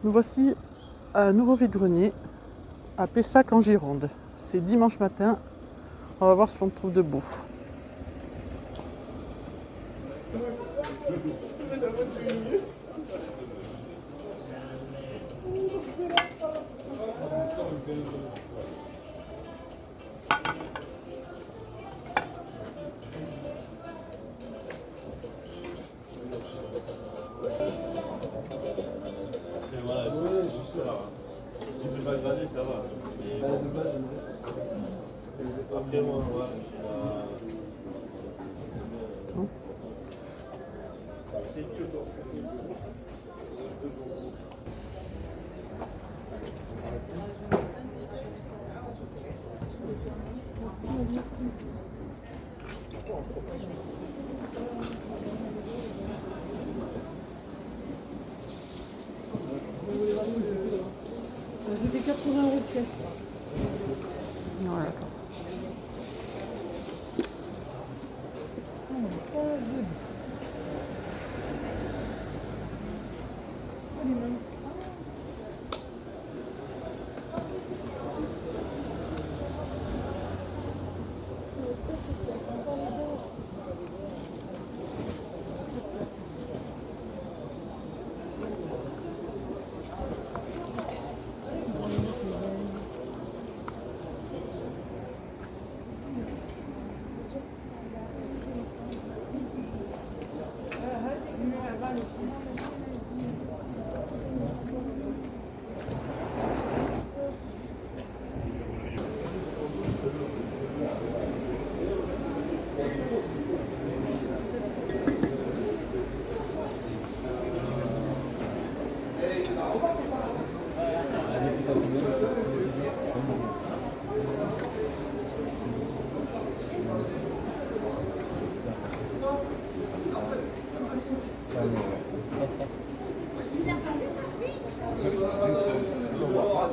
Nous voici à un nouveau vide-grenier à Pessac en Gironde. C'est dimanche matin. On va voir si on trouve debout. Ça va. Après, moi, C'était 80 € de pièce. Ouais, d'accord.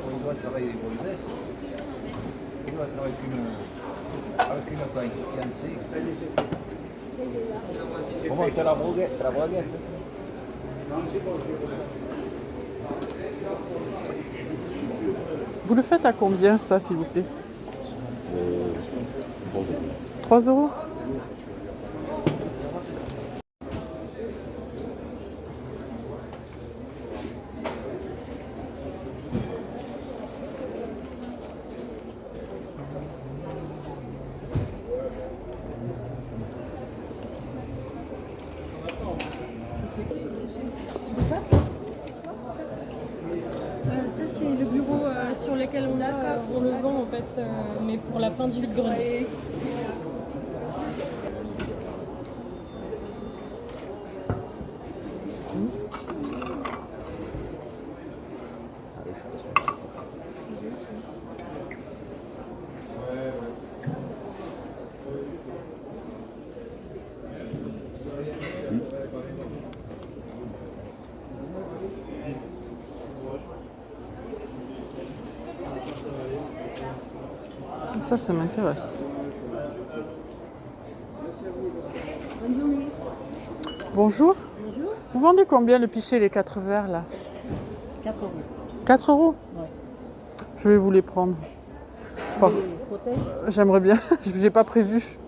On doit travailler avec une veste. On doit travailler avec une fiancée. Comment te la braguette? Vous le faites à combien ça, s'il vous plaît? 3 €. Ça c'est le bureau sur lequel on le vend en fait, mais pour la fin du vide-grenier. Ça m'intéresse. Bonne journée. Bonjour. Bonjour. Vous vendez combien le pichet, les 4 verres là? 4 €. 4 €? Ouais. Je vais vous les prendre. Bon, Protège. j'aimerais bien, j'ai pas prévu.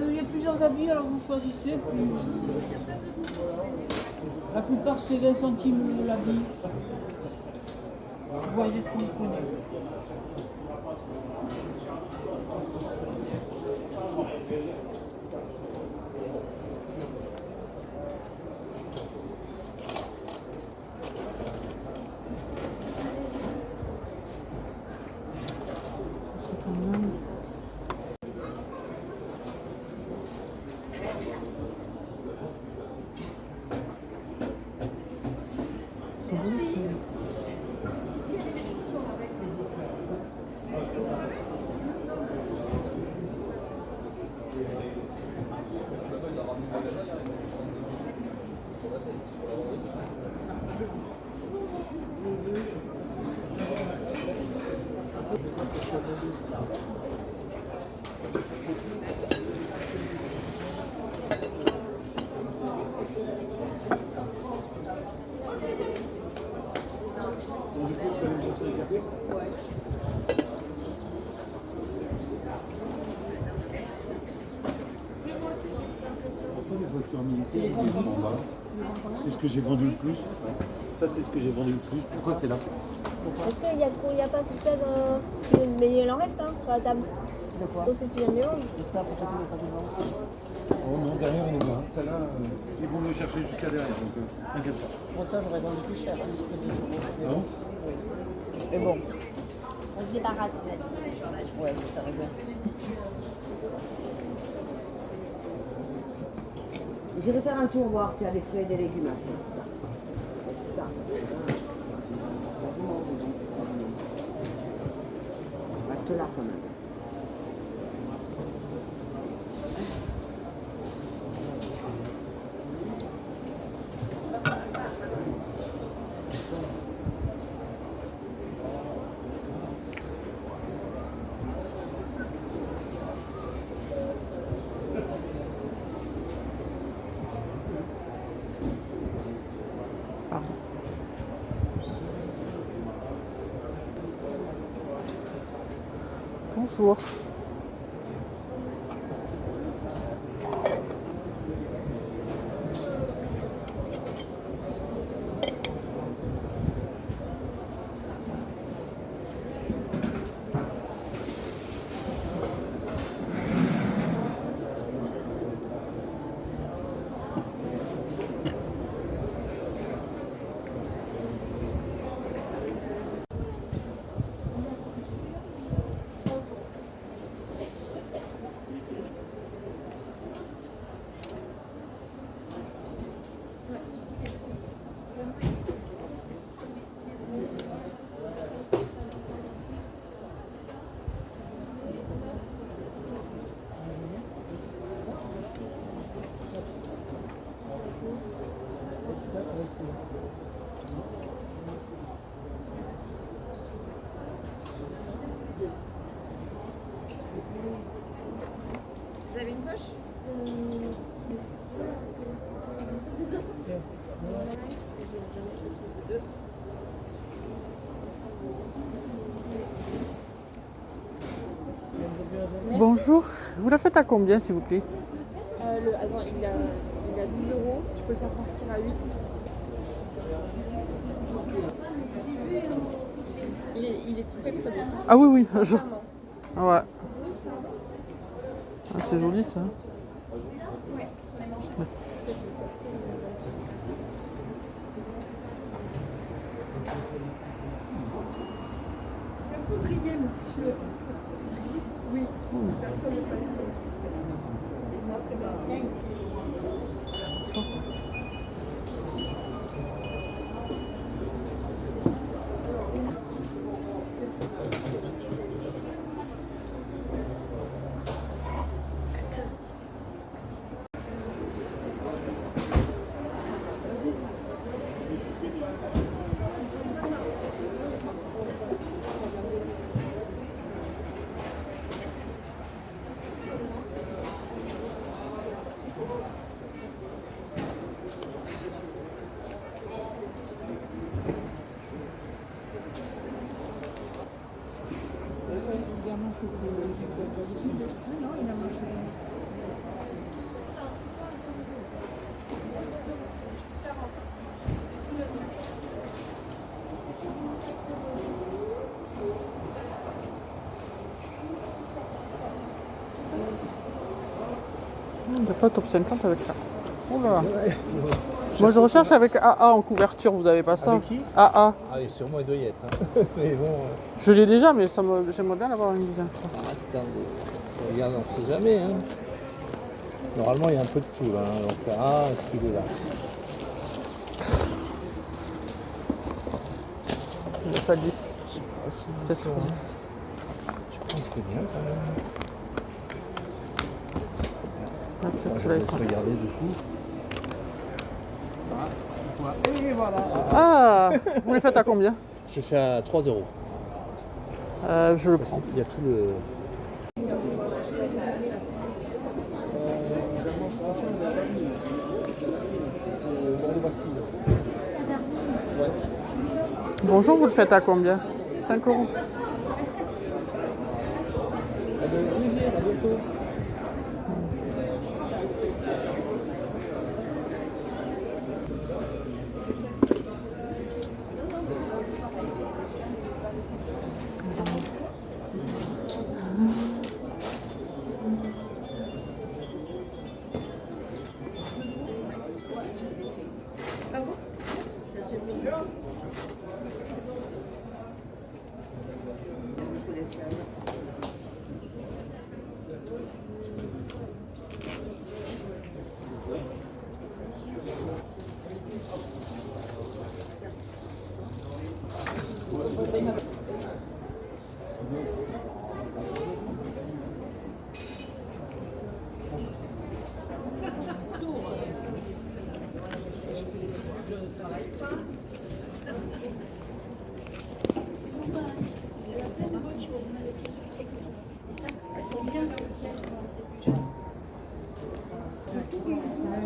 Il y a plusieurs habits, alors vous choisissez. La plupart c'est 20 centimes de l'habit. Vous voyez ce que vous prenez. C'est bon, ça. Pourquoi les voitures militaires elles sont en bas? C'est ce que j'ai vendu le plus. Ça, c'est ce que j'ai vendu le plus. Pourquoi c'est là? Est-ce qu'il y a trop, il n'y a pas tout ça dans... Mais il en reste, hein, sur la table. De quoi? Sauf si tu viens de Léon. Et ça, pourquoi tu mets pas devant aussi? Oh non, derrière on est là. Celle-là, ils vont me chercher jusqu'à derrière, donc t'inquiète pas. Pour ça, j'aurais vendu plus cher. Hein, que 10 euros. Mais Non? oui. Mais bon, On se débarrasse. ouais, t'as raison. Je vais faire un tour voir s'il y a des fruits et des légumes. Ça. Reste là quand même. Pardon. Bonjour. Vous avez une poche? Bonjour. Vous la faites à combien, s'il vous plaît? Attends, il a 10 euros, je peux le faire partir à 8. Il est très très bien. Ah oui, oui. Sincèrement. Ah ouais. Ah, c'est joli ça. Un poudrier, monsieur. Oui, personne ne passe. Il n'y a pas top 50 avec ça. Oh là. Moi je recherche avec AA en couverture, vous avez pas ça? Avec qui? AA. Ah oui, sûrement il doit y être. Hein. Mais bon. Je l'ai déjà, mais j'aimerais bien l'avoir une deuxième fois. Attendez. Regarde, on ne sait jamais. Hein. Normalement, il y a un peu de tout là. Hein. Donc, est-ce qu'il est là? Il y a pas 10. C'est trop. Je pense que c'est bien quand même. Ah, peut-être Je ceux-là, vais ils sont- regarder du coup. Et voilà. Ah, vous les faites à combien? Je fais à 3 euros. Je le prends. Il y a tout le. Bonjour, vous le faites à combien? 5 euros. Avec plaisir, à bientôt.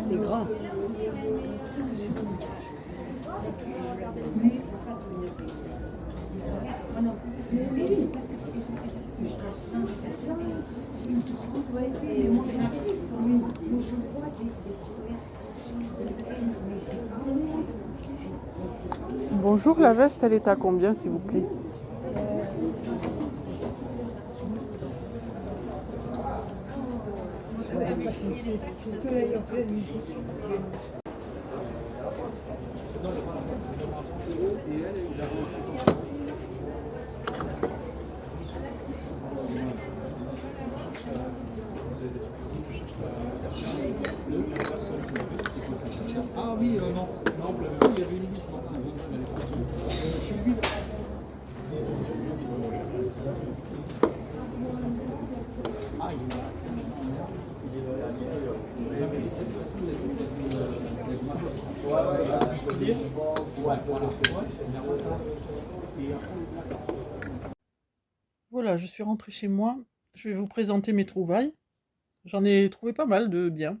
C'est gras. Bonjour, la veste, elle est à combien, s'il vous plaît? Ah oui, non, non, il y avait une liste. Chez lui, ah, Voilà, je suis rentrée chez moi. Je vais vous présenter mes trouvailles. J'en ai trouvé pas mal de bien.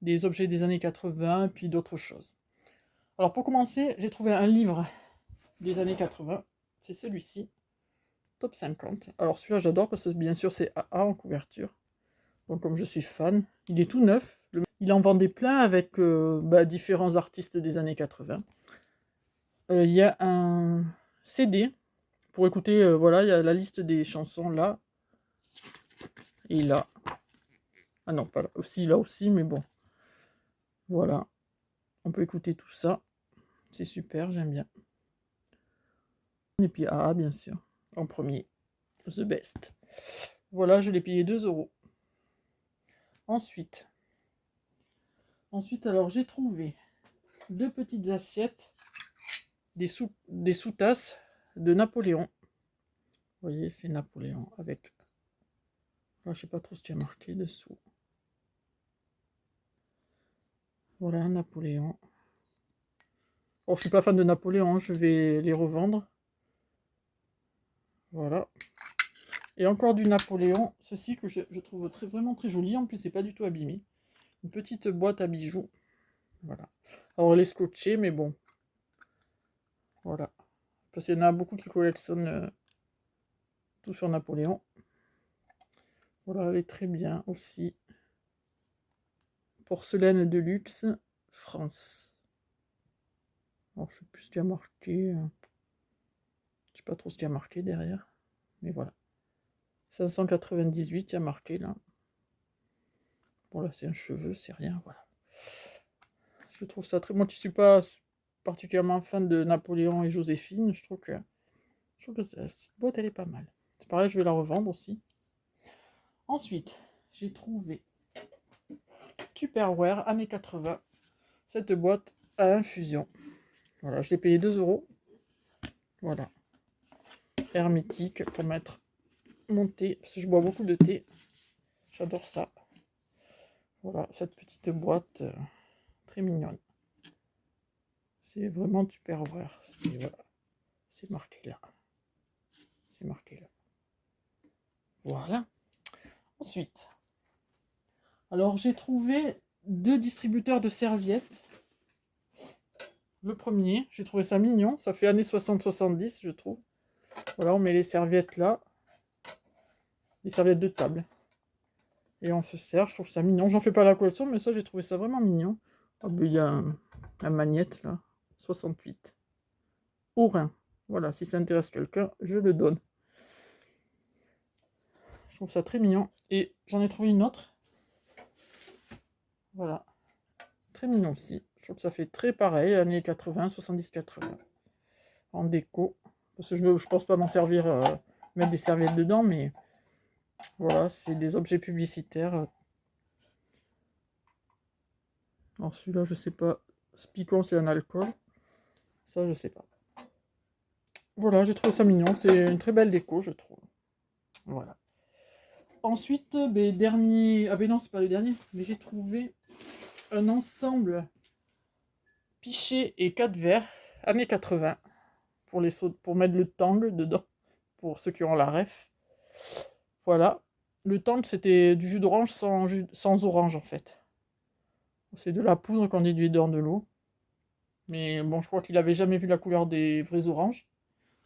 Des objets des années 80, puis d'autres choses. Alors pour commencer, j'ai trouvé un livre des années 80. C'est celui-ci, Top 50. Alors celui-là j'adore parce que bien sûr c'est AA en couverture. Donc comme je suis fan, il est tout neuf. Il en vendait plein avec différents artistes des années 80. Il y a un CD pour écouter, voilà, il y a la liste des chansons là. Et là. Ah non, pas là aussi, là aussi, mais bon. Voilà. On peut écouter tout ça. C'est super, j'aime bien. Et puis AA, bien sûr, en premier. The Best. Voilà, je l'ai payé 2 euros. Ensuite, alors j'ai trouvé 2 petites assiettes, des sous-tasses de Napoléon. Vous voyez, c'est Napoléon avec... Alors, je sais pas trop ce qu'il y a marqué dessous. Voilà, Napoléon. Bon, je suis pas fan de Napoléon, je vais les revendre. Voilà. Et encore du Napoléon, ceci que je trouve vraiment très joli. En plus, c'est pas du tout abîmé. Une petite boîte à bijoux. Voilà. Alors, elle est scotchée, mais bon. Voilà. Parce qu'il y en a beaucoup qui collectionnent tout sur Napoléon. Voilà, elle est très bien aussi. Porcelaine de luxe, France. Alors, je sais plus ce qu'il y a marqué. Je sais pas trop ce qu'il y a marqué derrière. Mais voilà. 598, il y a marqué là. Bon, là, c'est un cheveu, c'est rien, voilà. Je trouve ça très... Moi qui suis pas particulièrement fan de Napoléon et Joséphine, je trouve que cette boîte, elle est pas mal. C'est pareil, je vais la revendre aussi. Ensuite, j'ai trouvé Tupperware, années 80. Cette boîte à infusion. Voilà, je l'ai payé 2 euros. Voilà. Hermétique pour mettre mon thé, parce que je bois beaucoup de thé. J'adore ça. Voilà, cette petite boîte très mignonne. C'est vraiment Tupperware. Voilà. C'est marqué là. C'est marqué là. Voilà. Ensuite, alors j'ai trouvé 2 distributeurs de serviettes. le premier, j'ai trouvé ça mignon. Ça fait années 60-70, je trouve. Voilà, on met les serviettes là. Les serviettes de table. Et on se sert, je trouve ça mignon. J'en fais pas la collection, mais ça, j'ai trouvé ça vraiment mignon. Ah, ben, il y a un magnète là, 68. Orin. Voilà, si ça intéresse quelqu'un, je le donne. Je trouve ça très mignon. Et j'en ai trouvé une autre. Voilà. Très mignon aussi. Je trouve que ça fait très pareil, années 80, 70-80. En déco. Parce que je pense pas m'en servir, mettre des serviettes dedans, mais voilà, c'est des objets publicitaires. Alors celui-là, je sais pas. Spicon, c'est un alcool. Ça, je sais pas. Voilà, j'ai trouvé ça mignon. C'est une très belle déco, je trouve. Voilà. Ensuite, dernier... Ah ben non, c'est pas le dernier. Mais j'ai trouvé un ensemble Pichet et 4 verres, années 80. Pour mettre le tang dedans. Pour ceux qui ont la ref. Voilà. Le tang, c'était du jus d'orange sans orange, en fait. C'est de la poudre qu'on déduit dans de l'eau. Mais bon, je crois qu'il avait jamais vu la couleur des vrais oranges.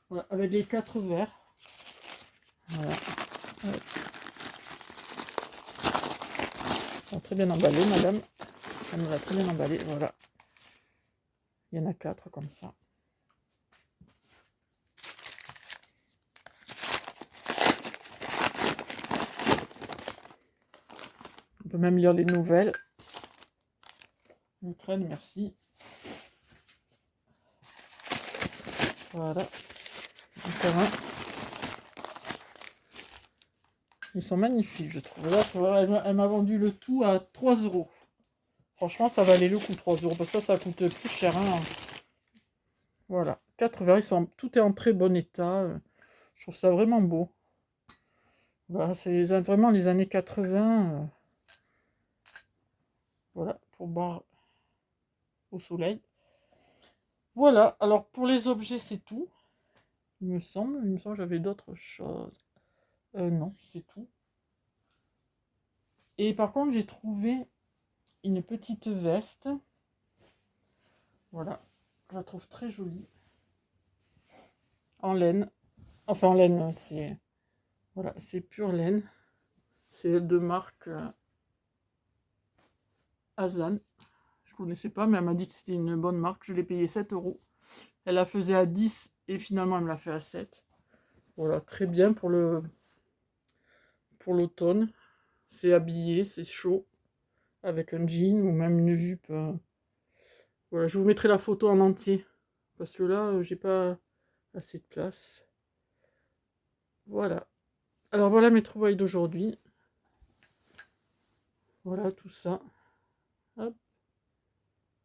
Voilà, avec les 4 verres. Voilà. Ouais. Très bien emballé, madame. Elle me l'a très bien emballé, voilà. Il y en a 4 comme ça. On peut même lire les nouvelles. L'Ukraine, merci. Voilà. Encore un. Ils sont magnifiques, je trouve. Là, elle m'a vendu le tout à 3 €. Franchement, ça valait le coup, 3 €. Parce que ça coûte plus cher. Hein. Voilà. 4 verres, tout est en très bon état. Je trouve ça vraiment beau. Voilà, c'est vraiment les années 80. Voilà, pour boire au soleil. Voilà, alors pour les objets, c'est tout. Il me semble que j'avais d'autres choses. Non, c'est tout. Et par contre, j'ai trouvé une petite veste. Voilà, je la trouve très jolie. En laine. Enfin, en laine, c'est... Voilà, c'est pure laine. C'est de marque Azan. Je connaissais pas, mais elle m'a dit que c'était une bonne marque. Je l'ai payé 7 €. Elle la faisait à 10 et finalement elle me l'a fait à 7. Voilà, très bien pour l'automne. C'est habillé, c'est chaud. Avec un jean ou même une jupe. Voilà, je vous mettrai la photo en entier. Parce que là, j'ai pas assez de place. Voilà. Alors voilà mes trouvailles d'aujourd'hui. Voilà tout ça. Hop.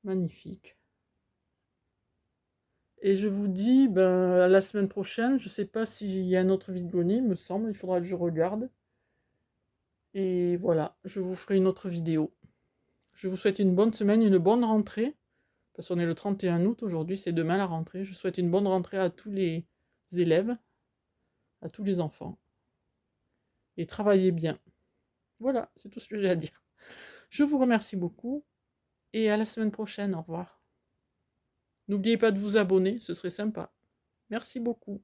Magnifique. Et je vous dis à la semaine prochaine. Je sais pas s'il y a un autre vide-grenier, il me semble. Il faudra que je regarde. Et voilà, je vous ferai une autre vidéo. Je vous souhaite une bonne semaine, une bonne rentrée. Parce qu'on est le 31 août aujourd'hui, c'est demain la rentrée. Je souhaite une bonne rentrée à tous les élèves, à tous les enfants. Et travaillez bien. Voilà, c'est tout ce que j'ai à dire. Je vous remercie beaucoup. Et à la semaine prochaine, au revoir. N'oubliez pas de vous abonner, ce serait sympa. Merci beaucoup.